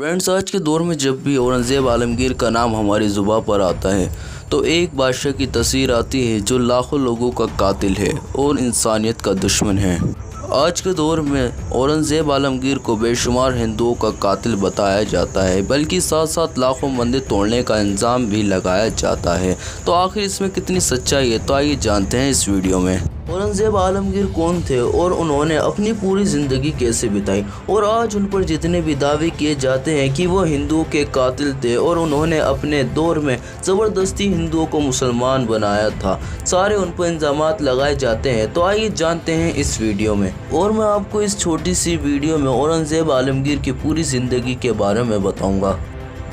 Friends, आज के दौर में जब भी औरंगज़ेब आलमगीर का नाम हमारी ज़ुबान पर आता है तो एक बादशाह की तस्वीर आती है जो लाखों लोगों का कातिल है और इंसानियत का दुश्मन है। आज के दौर में औरंगज़ेब आलमगीर को बेशुमार हिंदुओं का कातिल बताया जाता है, बल्कि साथ साथ लाखों मंदिर तोड़ने का इल्ज़ाम भी लगाया जाता है। तो आखिर इसमें कितनी सच्चाई है, तो आइए जानते हैं इस वीडियो में। औरंगज़ेब आलमगीर कौन थे और उन्होंने अपनी पूरी ज़िंदगी कैसे बिताई, और आज उन पर जितने भी दावे किए जाते हैं कि वो हिंदुओं के कातिल थे और उन्होंने अपने दौर में ज़बरदस्ती हिंदुओं को मुसलमान बनाया था, सारे उन पर इल्ज़ामात लगाए जाते हैं। तो आइए जानते हैं इस वीडियो में। और मैं आपको इस छोटी सी वीडियो में औरंगज़ेब आलमगीर की पूरी ज़िंदगी के बारे में बताऊँगा।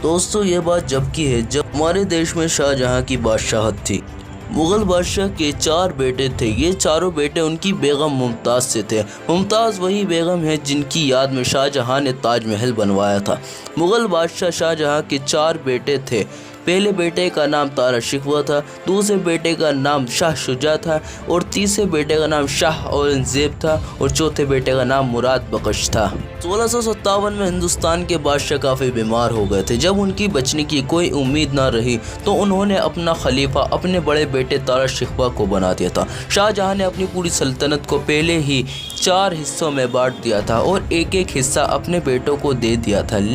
दोस्तों, ये बात जब की है जब हमारे देश में शाहजहाँ की बादशाहत थी। मुग़ल बादशाह के 4 बेटे थे। ये चारों बेटे उनकी बेगम मुमताज़ से थे। मुमताज़ वही बेगम है जिनकी याद में शाहजहाँ ने ताजमहल बनवाया था। मुग़ल बादशाह शाहजहाँ के 4 बेटे थे। पहले बेटे का नाम तारा शिकवा था, दूसरे बेटे का नाम शाह शुजा था, और तीसरे बेटे का नाम शाह औरंगज़ेब था, और चौथे बेटे का नाम मुराद बख्श था। 1657 में हिंदुस्तान के बादशाह काफ़ी बीमार हो गए थे। जब उनकी बचने की कोई उम्मीद ना रही तो उन्होंने अपना खलीफा अपने बड़े बेटे तारा शिकवा को बना दिया था। शाहजहाँ ने अपनी पूरी सल्तनत को पहले ही 4 हिस्सों में बांट दिया था और एक एक हिस्सा अपने बेटों को दे दिया था।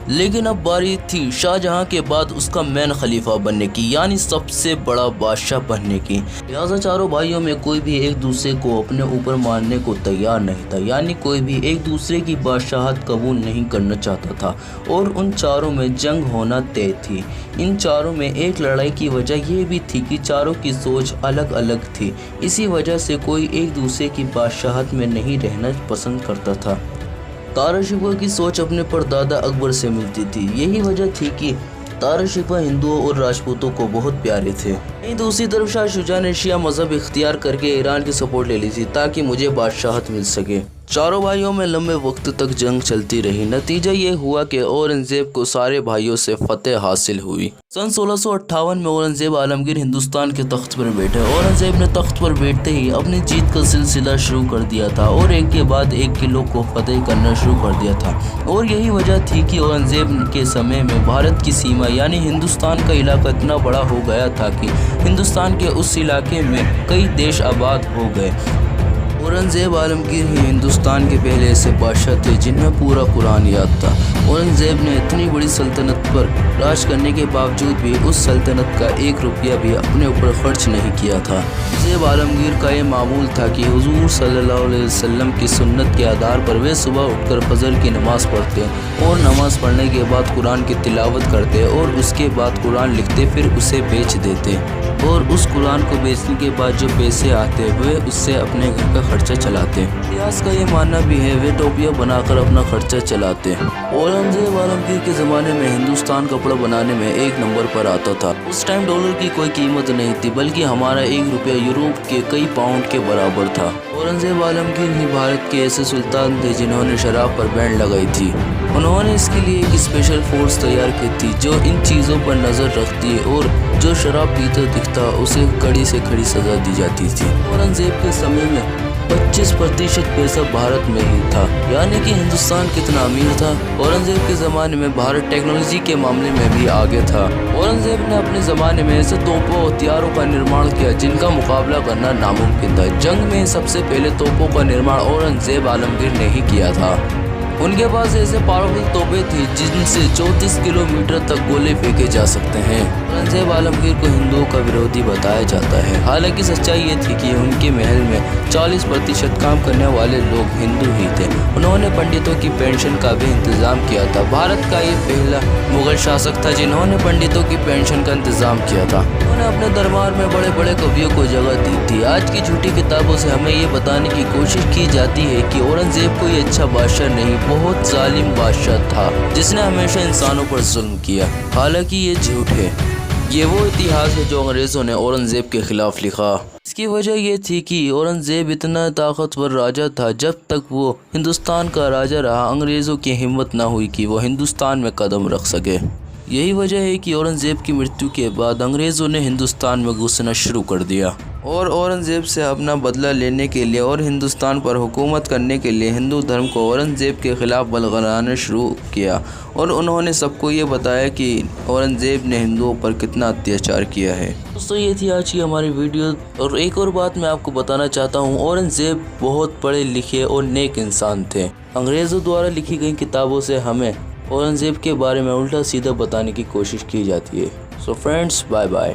लेकिन अब बारी थी शाहजहाँ के बाद उसका मेन खलीफा बनने की, यानी सबसे बड़ा बादशाह बनने की। लिहाजा चारों भाइयों में कोई भी एक दूसरे को अपने ऊपर मानने को तैयार नहीं था, यानी कोई भी एक दूसरे की बादशाहत कबूल नहीं करना चाहता था, और उन चारों में जंग होना तय थी। इन चारों में एक लड़ाई की वजह यह भी थी कि चारों की सोच अलग अलग थी। इसी वजह से कोई एक दूसरे की बादशाहत में नहीं रहना पसंद करता था। तारा शिकवा की सोच अपने परदादा अकबर से मिलती थी। यही वजह थी कि तारा शिकवा हिंदुओं और राजपूतों को बहुत प्यारे थे। वहीं दूसरी तरफ शाह शुजा ने शिया मज़हब इख्तियार करके ईरान की सपोर्ट ले ली थी ताकि मुझे बादशाहत मिल सके। चारों भाइयों में लंबे वक्त तक जंग चलती रही। नतीजा ये हुआ कि औरंगज़ेब को सारे भाइयों से फतेह हासिल हुई। सन 1658 में औरंगज़ेब आलमगीर हिंदुस्तान के तख्त पर बैठे। औरंगज़ेब ने तख्त पर बैठते ही अपनी जीत का सिलसिला शुरू कर दिया था और एक के बाद एक किलों को फतेह करना शुरू कर दिया था। और यही वजह थी कि औरंगज़ेब के समय में भारत की सीमा यानी हिंदुस्तान का इलाका इतना बड़ा हो गया था कि हिंदुस्तान के उस इलाके में कई देश आबाद हो गए। औरंगज़ेब आलमगीर ही हिंदुस्तान के पहले ऐसे बादशाह थे जिन्हें पूरा कुरान याद था। औरंगज़ेब ने इतनी बड़ी सल्तनत पर राज करने के बावजूद भी उस सल्तनत का 1 रुपया भी अपने ऊपर खर्च नहीं किया था। औरंगज़ेब आलमगीर का ये मामूल था कि हुजूर सल्लल्लाहु अलैहि वसल्लम की सुन्नत के आधार पर वे सुबह उठकर फजर की नमाज़ पढ़ते और नमाज़ पढ़ने के बाद कुरान की तिलावत करते और उसके बाद कुरान लिखते, फिर उसे बेच देते, और उस कुरान को बेचने के बाद जो पैसे आते वे उससे अपने घर का खर्चा चलाते। इतिहास का ये मानना भी है वे टोपियाँ बनाकर अपना खर्चा चलाते। औरंगज़ेब आलमगीर के ज़माने में हिंदुस्तान कपड़ा बनाने में 1 नंबर पर आता था। उस टाइम डॉलर की कोई कीमत नहीं थी, बल्कि हमारा 1 रुपया यूरोप के कई पाउंड के बराबर था। औरंगज़ेब आलमगीर ही भारत के ऐसे सुल्तान थे जिन्होंने शराब पर बैन लगाई थी। उन्होंने इसके लिए एक स्पेशल फोर्स तैयार की थी जो इन चीज़ों पर नज़र रखती है, और जो शराब पीता दिखता उसे कड़ी से कड़ी सज़ा दी जाती थी। औरंगज़ेब के समय में 25% पैसा भारत में ही था, यानी कि हिंदुस्तान कितना अमीर था। औरंगज़ेब के ज़माने में भारत टेक्नोलॉजी के मामले में भी आगे था। औरंगज़ेब ने अपने ज़माने में ऐसे तोपों और हथियारों का निर्माण किया जिनका मुकाबला करना नामुमकिन था। जंग में सबसे पहले तोपों का निर्माण औरंगज़ेब आलमगीर ने ही किया था। उनके पास ऐसे पावरफुल तोपें थी जिनसे 34 किलोमीटर तक गोले फेंके जा सकते हैं। औरंगज़ेब आलमगीर को हिंदुओं का विरोधी बताया जाता है। हालांकि सच्चाई ये थी कि उनके महल में 40% काम करने वाले लोग हिंदू ही थे। उन्होंने पंडितों की पेंशन का भी इंतज़ाम किया था। भारत का ये पहला मुग़ल शासक था जिन्होंने पंडितों की पेंशन का इंतज़ाम किया था। उन्होंने अपने दरबार में बड़े बड़े कवियों को जगह दी थी। आज की झूठी किताबों से हमें ये बताने की कोशिश की जाती है कि औरंगज़ेब कोई अच्छा बादशाह नहीं, बहुत जालिम बादशाह था जिसने हमेशा इंसानों पर जुल्म किया। हालांकि ये झूठ है। ये वो इतिहास है जो अंग्रेज़ों ने औरंगज़ेब के ख़िलाफ़ लिखा। इसकी वजह ये थी कि औरंगज़ेब इतना ताकतवर राजा था, जब तक वो हिंदुस्तान का राजा रहा अंग्रेज़ों की हिम्मत ना हुई कि वो हिंदुस्तान में कदम रख सके। यही वजह है कि औरंगज़ेब की मृत्यु के बाद अंग्रेज़ों ने हिंदुस्तान में घुसना शुरू कर दिया। اور اورنگزیب سے اپنا بدلہ لینے کے لیے اور ہندوستان پر حکومت کرنے کے لیے ہندو دھرم کو اورنگزیب کے خلاف بلغانا شروع کیا، اور انہوں نے سب کو یہ بتایا کہ اورنگزیب نے ہندوؤں پر کتنا اتیاچار کیا ہے۔ دوستو یہ تھی آج کی ہماری ویڈیو، اور ایک اور بات میں آپ کو بتانا چاہتا ہوں، اورنگزیب بہت پڑھے لکھے اور نیک انسان تھے۔ انگریزوں دوارا لکھی گئی کتابوں سے ہمیں اورنگزیب کے بارے میں الٹا سیدھا بتانے کی کوشش کی جاتی ہے۔ سو فرینڈز، بائے بائے۔